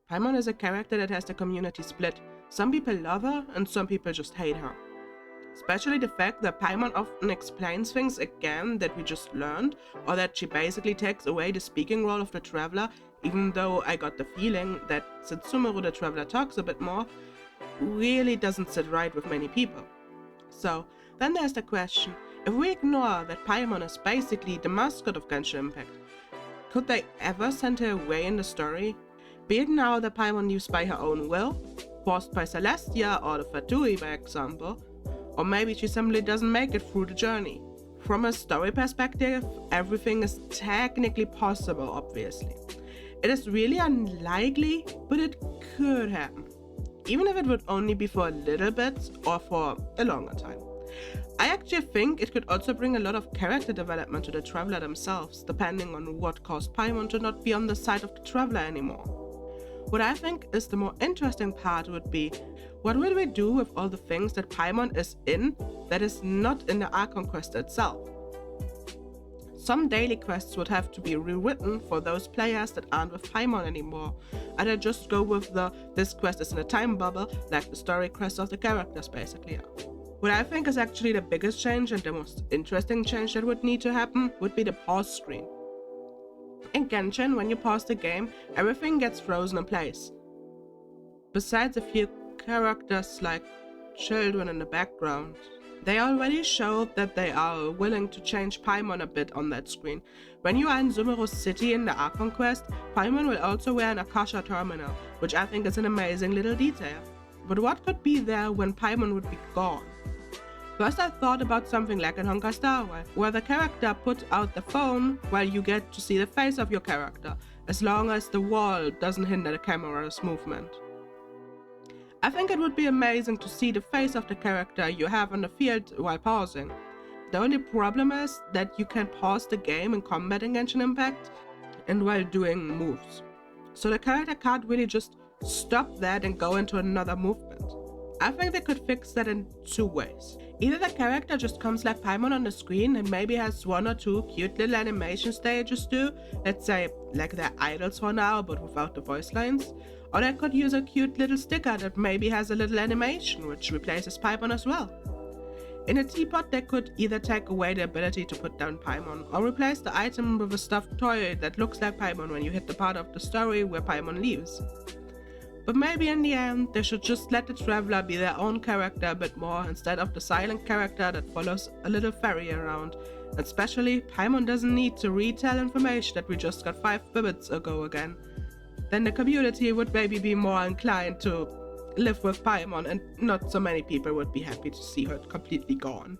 Paimon is a character that has the community split. Some people love her and some people just hate her. Especially the fact that Paimon often explains things again that we just learned, or that she basically takes away the speaking role of the Traveler, even though I got the feeling that since Sumeru the Traveler talks a bit more, really doesn't sit right with many people. So then there's the question, if we ignore that Paimon is basically the mascot of Genshin Impact, could they ever send her away in the story? Be it now that Paimon leaves by her own will, forced by Celestia or the Fatui by example, or maybe she simply doesn't make it through the journey. From a story perspective, everything is technically possible, obviously. It is really unlikely, but it could happen. Even if it would only be for a little bit or for a longer time. I actually think it could also bring a lot of character development to the Traveler themselves, depending on what caused Paimon to not be on the side of the Traveler anymore. What I think is the more interesting part would be, what will we do with all the things that Paimon is in that is not in the Archon quest itself? Some daily quests would have to be rewritten for those players that aren't with Paimon anymore. Either just go with the this quest is in a time bubble, like the story quests of the characters basically are. What I think is actually the biggest change and the most interesting change that would need to happen would be the pause screen. In Genshin, when you pause the game, everything gets frozen in place. Besides a few characters like children in the background, they already showed that they are willing to change Paimon a bit on that screen. When you are in Sumeru City in the Archon quest, Paimon will also wear an Akasha terminal, which I think is an amazing little detail. But what could be there when Paimon would be gone? First I thought about something like in Honkai Star Rail, where the character puts out the phone while you get to see the face of your character, as long as the wall doesn't hinder the camera's movement. I think it would be amazing to see the face of the character you have on the field while pausing. The only problem is that you can pause the game in combat in Genshin Impact and while doing moves. So the character can't really just stop that and go into another movement. I think they could fix that in two ways. Either the character just comes like Paimon on the screen and maybe has one or two cute little animation stages too, let's say like their idols for now but without the voice lines, or they could use a cute little sticker that maybe has a little animation which replaces Paimon as well. In a Teapot they could either take away the ability to put down Paimon or replace the item with a stuffed toy that looks like Paimon when you hit the part of the story where Paimon leaves. But maybe in the end, they should just let the Traveler be their own character a bit more instead of the silent character that follows a little fairy around. And especially, Paimon doesn't need to retell information that we just got 5 minutes ago again. Then the community would maybe be more inclined to live with Paimon and not so many people would be happy to see her completely gone.